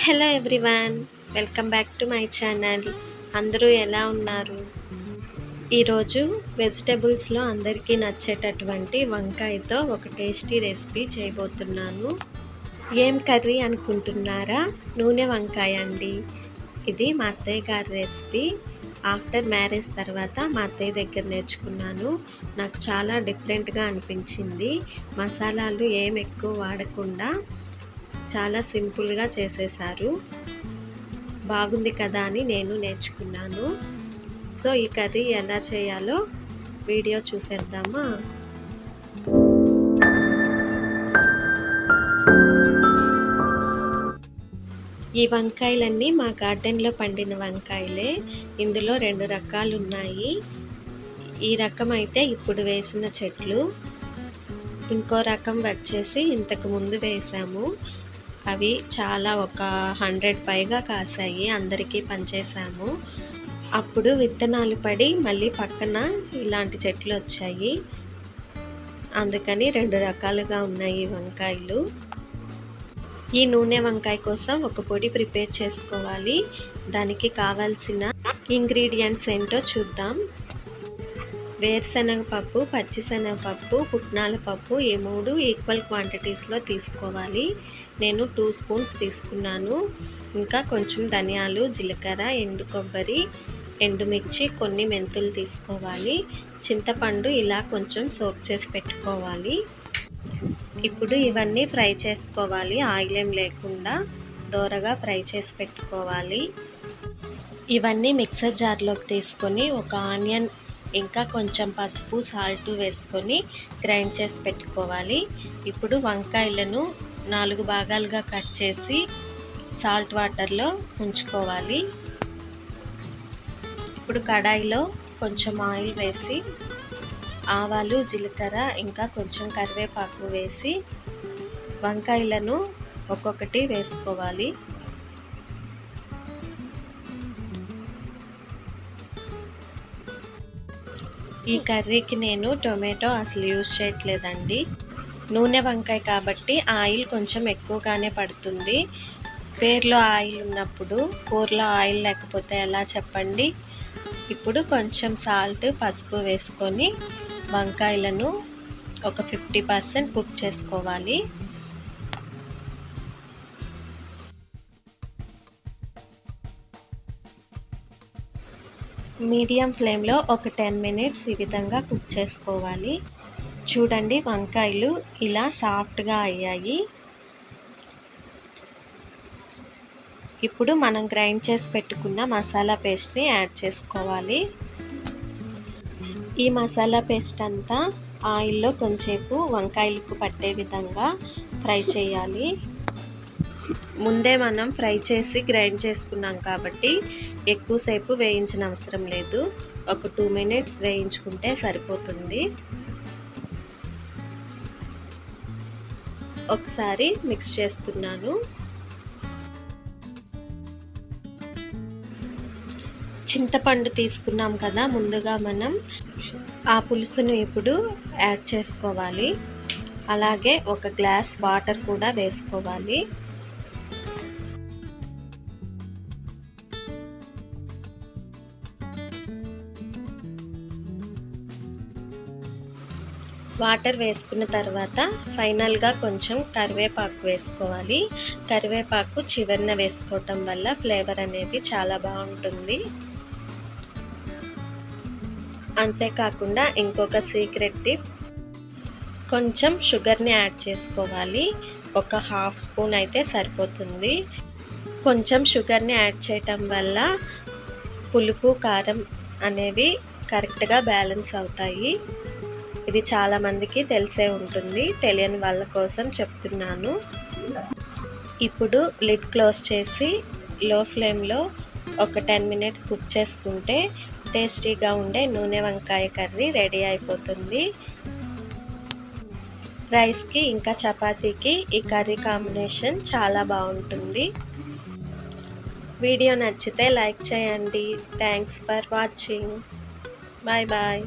Hello everyone, welcome back to my channel. అందరూ ఎలా ఉన్నారు? ఈరోజు వెజిటబుల్స్లో అందరికీ నచ్చేటటువంటి వంకాయతో ఒక టేస్టీ రెసిపీ చేయబోతున్నాను. ఏం కర్రీ అనుకుంటున్నారా? నూనె వంకాయ అండి. ఇది మా అత్తయ్య గారి రెసిపీ. ఆఫ్టర్ మ్యారేజ్ తర్వాత మా అత్తయ్య దగ్గర నేర్చుకున్నాను. నాకు చాలా డిఫరెంట్గా అనిపించింది. మసాలాలు ఏం ఎక్కువ వాడకుండా చాలా సింపుల్గా చేసేసారు. బాగుంది కదా అని నేను నేర్చుకున్నాను. సో ఈ కర్రీ ఎలా చేయాలో వీడియో చూసేద్దామా? ఈ వంకాయలన్నీ మా గార్డెన్లో పండిన వంకాయలే. ఇందులో 2 రకాలు ఉన్నాయి. ఈ రకం అయితే ఇప్పుడు వేసిన చెట్లు, ఇంకో రకం వచ్చేసి ఇంతకు ముందు వేసాము. అవి చాలా ఒక 100 పైగా కాసాయి. అందరికీ పనిచేసాము. అప్పుడు విత్తనాలు పడి మళ్ళీ పక్కన ఇలాంటి చెట్లు వచ్చాయి. అందుకని 2 రకాలుగా ఉన్నాయి వంకాయలు. ఈ నూనె వంకాయ కోసం ఒక పొడి ప్రిపేర్ చేసుకోవాలి. దానికి కావాల్సిన ఇంగ్రీడియంట్స్ ఏంటో చూద్దాం. వేరుశనగపప్పు, పచ్చిశనగపప్పు, పుట్నాల పప్పు ఈ 3 ఈక్వల్ క్వాంటిటీస్లో తీసుకోవాలి. నేను 2 స్పూన్స్ తీసుకున్నాను. ఇంకా కొంచెం ధనియాలు, జీలకర్ర, ఎండు కొబ్బరి, ఎండుమిర్చి, కొన్ని మెంతులు తీసుకోవాలి. చింతపండు ఇలా కొంచెం సోక్ చేసి పెట్టుకోవాలి. ఇప్పుడు ఇవన్నీ ఫ్రై చేసుకోవాలి. ఆయిల్ ఏం లేకుండా దోరగా ఫ్రై చేసి పెట్టుకోవాలి. ఇవన్నీ మిక్సర్ జార్లోకి తీసుకొని ఒక ఆనియన్, ఇంకా కొంచెం పసుపు, సాల్ట్ వేసుకొని గ్రైండ్ చేసి పెట్టుకోవాలి. ఇప్పుడు వంకాయలను 4 భాగాలుగా కట్ చేసి సాల్ట్ వాటర్లో ఉంచుకోవాలి. ఇప్పుడు కడాయిలో కొంచెం ఆయిల్ వేసి ఆవాలు, జీలకర్ర, ఇంకా కొంచెం కరివేపాకు వేసి వంకాయలను ఒక్కొక్కటి వేసుకోవాలి. ఈ కర్రీకి నేను టొమాటో అసలు యూజ్ చేయట్లేదండి. నూనె వంకాయ కాబట్టి ఆయిల్ కొంచెం ఎక్కువగానే పడుతుంది. పేరులో ఆయిల్ ఉన్నప్పుడు కూరలో ఆయిల్ లేకపోతే ఎలా చెప్పండి? ఇప్పుడు కొంచెం సాల్ట్, పసుపు వేసుకొని వంకాయలను ఒక 50% కుక్ చేసుకోవాలి. మీడియం ఫ్లేమ్లో ఒక 10 మినిట్స్ ఈ విధంగా కుక్ చేసుకోవాలి. చూడండి, వంకాయలు ఇలా సాఫ్ట్గా అయ్యాయి. ఇప్పుడు మనం గ్రైండ్ చేసి పెట్టుకున్న మసాలా పేస్ట్ని యాడ్ చేసుకోవాలి. ఈ మసాలా పేస్ట్ అంతా ఆయిల్లో కొంచెంసేపు వంకాయలకు పట్టే విధంగా ఫ్రై చేయాలి. ముందే మనం ఫ్రై చేసి గ్రైండ్ చేసుకున్నాం కాబట్టి ఎక్కువసేపు వేయించిన అవసరం లేదు. ఒక 2 మినిట్స్ వేయించుకుంటే సరిపోతుంది. ఒకసారి మిక్స్ చేస్తున్నాను. చింతపండు తీసుకున్నాం కదా ముందుగా మనం, ఆ పులుసును ఇప్పుడు యాడ్ చేసుకోవాలి. అలాగే ఒక గ్లాస్ వాటర్ కూడా వేసుకోవాలి. వాటర్ వేసుకున్న తర్వాత ఫైనల్గా కొంచెం కరివేపాకు వేసుకోవాలి. కరివేపాకు చివరిన వేసుకోవటం వల్ల ఫ్లేవర్ అనేది చాలా బాగుంటుంది. అంతేకాకుండా ఇంకొక సీక్రెట్ టిప్, కొంచెం షుగర్ని యాడ్ చేసుకోవాలి. ఒక 1/2 స్పూన్ అయితే సరిపోతుంది. కొంచెం షుగర్ని యాడ్ చేయటం వల్ల పులుపు, కారం అనేవి కరెక్ట్గా బ్యాలెన్స్ అవుతాయి. ఇది చాలామందికి తెలిసే ఉంటుంది, తెలియని వాళ్ళ కోసం చెప్తున్నాను. ఇప్పుడు లిడ్ క్లోజ్ చేసి లో ఫ్లేమ్లో ఒక 10 మినిట్స్ కుక్ చేసుకుంటే టేస్టీగా ఉండే నూనె వంకాయ కర్రీ రెడీ అయిపోతుంది. రైస్కి ఇంకా చపాతీకి ఈ కర్రీ కాంబినేషన్ చాలా బాగుంటుంది. వీడియో నచ్చితే లైక్ చేయండి. Thanks for watching. Bye bye.